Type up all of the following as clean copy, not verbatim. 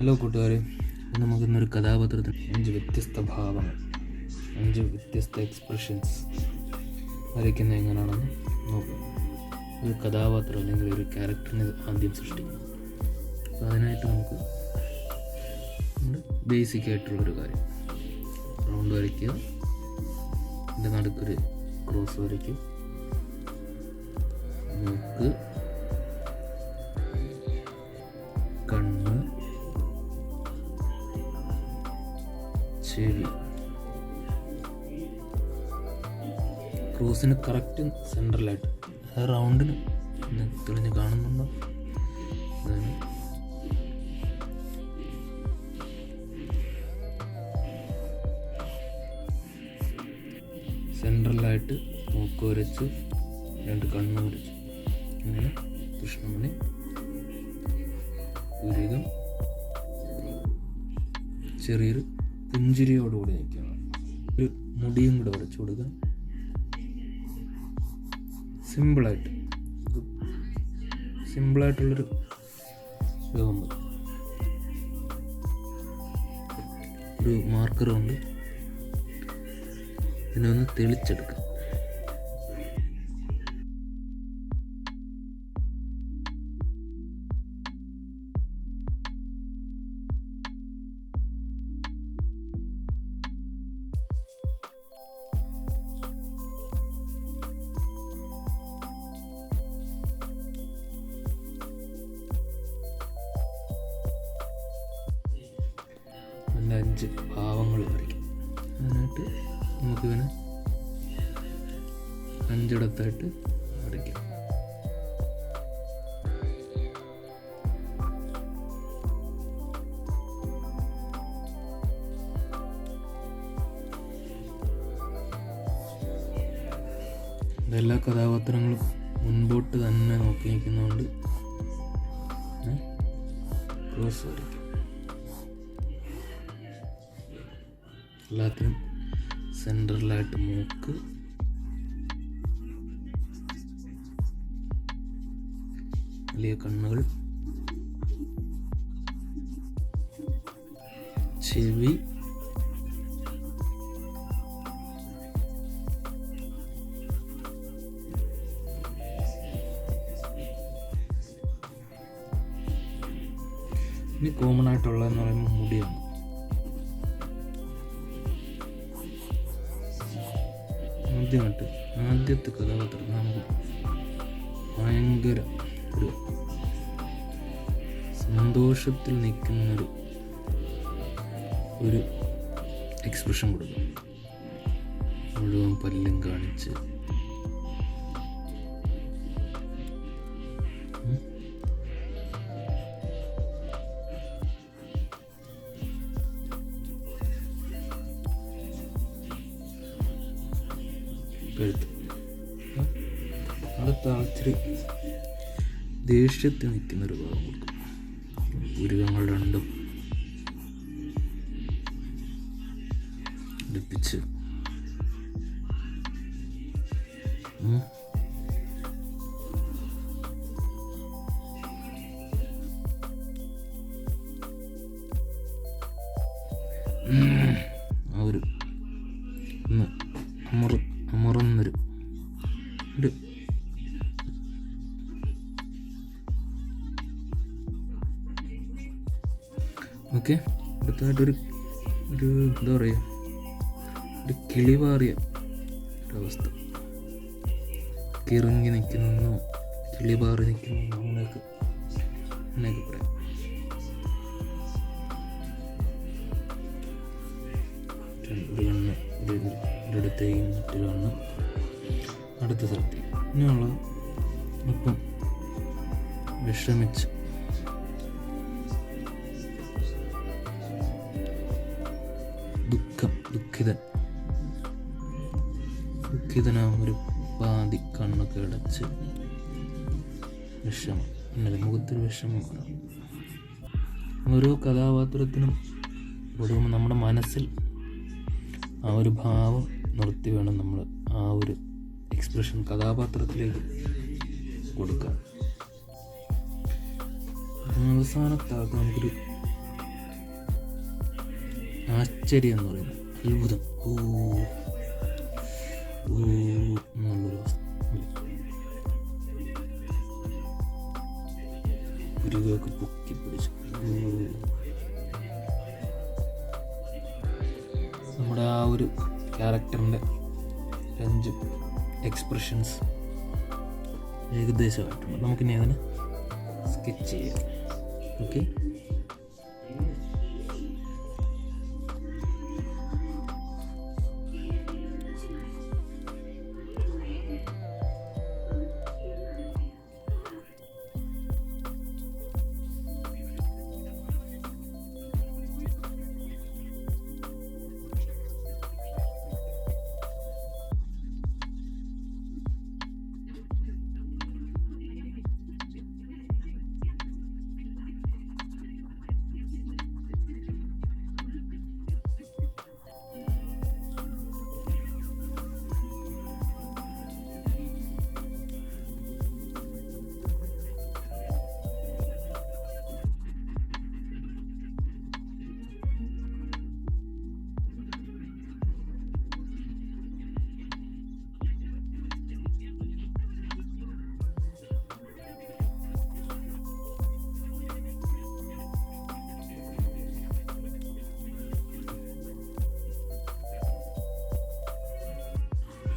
Hello കൂട്ടുകാരെ, നമുക്കിന്നൊരു കഥാപാത്രത്തിന് 5 വ്യത്യസ്ത ഭാവങ്ങൾ, 5 വ്യത്യസ്ത എക്സ്പ്രഷൻസ് വരയ്ക്കുന്നത് എങ്ങനെയാണെന്ന് നോക്കാം. ഒരു കഥാപാത്രം അല്ലെങ്കിൽ ഒരു ക്യാരക്ടറിനെ ആദ്യം സൃഷ്ടിക്കണം. അപ്പോൾ അതിനായിട്ട് നമുക്ക് ബേസിക് ആയിട്ടുള്ളൊരു കാര്യം, റൗണ്ട് വരയ്ക്കുക, അതിൻ്റെ നടുക്കൊരു ക്രോസ് വരയ്ക്കുക, മൂക്ക്, കണ്ണ്, ചെവി. ക്രോസിന് കറക്റ്റ് സെൻട്രലായിട്ട്, ആ റൗണ്ടിന് തെളിഞ്ഞ് കാണുന്നുണ്ടോ? അതാണ് സെൻട്രലായിട്ട് മൂക്ക് വരച്ച് 2 കണ്ണ് വരച്ചു. അങ്ങനെ കൃഷ്ണമണി, പുരികം, ചെറിയൊരു പുഞ്ചിരിയോടുകൂടി നിൽക്കണം. ഒരു മുടിയും കൂടെ വരച്ചു കൊടുക്കുക. സിമ്പിളായിട്ടുള്ളൊരു രൂപം മതി. ഒരു മാർക്കർ കൊണ്ട് ഇതിനെ ഒന്ന് തെളിച്ചെടുക്കാം. നല്ല 5 ഭാവങ്ങൾ വരയ്ക്കും. അതിനായിട്ട് നമുക്കിവനെ 5 ഇടത്തായിട്ട് വരയ്ക്കാം. ഇതെല്ലാ കഥാപാത്രങ്ങളും മുൻപോട്ട് തന്നെ നോക്കി നിൽക്കുന്നതുകൊണ്ട് ക്രോസ് വരയ്ക്കും. എല്ലാത്തിനും സെൻട്രലായിട്ട് മൂക്ക്, വലിയ കണ്ണുകൾ, ചെവി, ഇനി കോമൺ ആയിട്ടുള്ളതെന്ന് പറയുമ്പോൾ മുടിയാണ്. ആദ്യത്തെ കഥാപാത്രം നമുക്ക് ഭയങ്കര ഒരു സന്തോഷത്തിൽ നിൽക്കുന്നൊരു എക്സ്പ്രഷൻ കൊടുക്കും. മുഴുവൻ പല്ലും കാണിച്ച് കഴുത്ത്. അടുത്ത ഇച്ചിരി ദേഷ്യത്തിൽ നിൽക്കുന്നൊരു ഭാഗം കൊടുക്കും. പുരികങ്ങൾ രണ്ടും അടുപ്പിച്ച് ആ ഒരു അമർന്നൊരു ഓക്കെ. അടുത്തതായിട്ടൊരു എന്താ പറയുക, ഒരു കിളിപാറിയ ഒരവസ്ഥ, കിറങ്ങി നിൽക്കുന്നോ കിളിപാറി നിൽക്കുന്നോ അങ്ങനെയൊക്കെ പറയാം. ഒരു കണ്ണ് ഒരിടത്തേക്ക്, മറ്റൊരു കണ്ണ് അടുത്ത സ്ഥലത്തേക്ക്. ഇങ്ങനെയുള്ള ഇപ്പം വിഷമിച്ച് ദുഃഖിതനാകുമ്പോൾ പാതി കണ്ണൊക്കെ അടച്ച് വിഷമം, ഇന്നലെ മുഖത്തൊരു വിഷമം കാണാം. ഓരോ കഥാപാത്രത്തിനും കൊടുക്കുമ്പോൾ നമ്മുടെ മനസ്സിൽ ആ ഒരു ഭാവം നിർത്തി വേണം നമ്മൾ ആ ഒരു എക്സ്പ്രഷൻ കഥാപാത്രത്തിലേക്ക് കൊടുക്കാം. അവസാനത്താകത്ത് നമുക്കൊരു ആശ്ചര്യം എന്ന് പറയുന്നത് അത്ഭുതം. എന്നുള്ളൊരു അവസ്ഥ. പുരുകയൊക്കെ പൊക്കി പിടിച്ചു. നമ്മുടെ ആ ഒരു ക്യാരക്ടറിൻ്റെ 5 എക്സ്പ്രഷൻസ് ഏകദേശമായിട്ടുണ്ട്. നമുക്കിനി അതിനെ സ്കെച്ച് ചെയ്യാം. ഓക്കെ,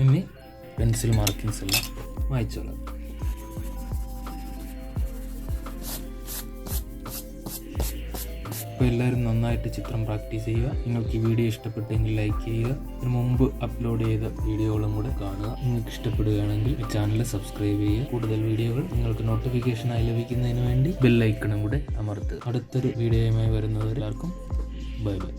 ഇനി പെൻസിൽ മാർക്കിങ്സ് എല്ലാം വായിച്ചോളാം. അപ്പോൾ എല്ലാവരും നന്നായിട്ട് ചിത്രം പ്രാക്ടീസ് ചെയ്യുക. നിങ്ങൾക്ക് ഈ വീഡിയോ ഇഷ്ടപ്പെട്ടെങ്കിൽ ലൈക്ക് ചെയ്യുക. ഇതിന് മുമ്പ് അപ്ലോഡ് ചെയ്ത വീഡിയോകളും കൂടെ കാണുക. നിങ്ങൾക്ക് ഇഷ്ടപ്പെടുകയാണെങ്കിൽ ഈ ചാനൽ സബ്സ്ക്രൈബ് ചെയ്യുക. കൂടുതൽ വീഡിയോകൾ നിങ്ങൾക്ക് നോട്ടിഫിക്കേഷനായി ലഭിക്കുന്നതിന് വേണ്ടി ബെൽ ഐക്കണും കൂടെ അമർത്തുക. അടുത്തൊരു വീഡിയോയുമായി വരുന്നവരെല്ലാവർക്കും ബൈ ബൈ.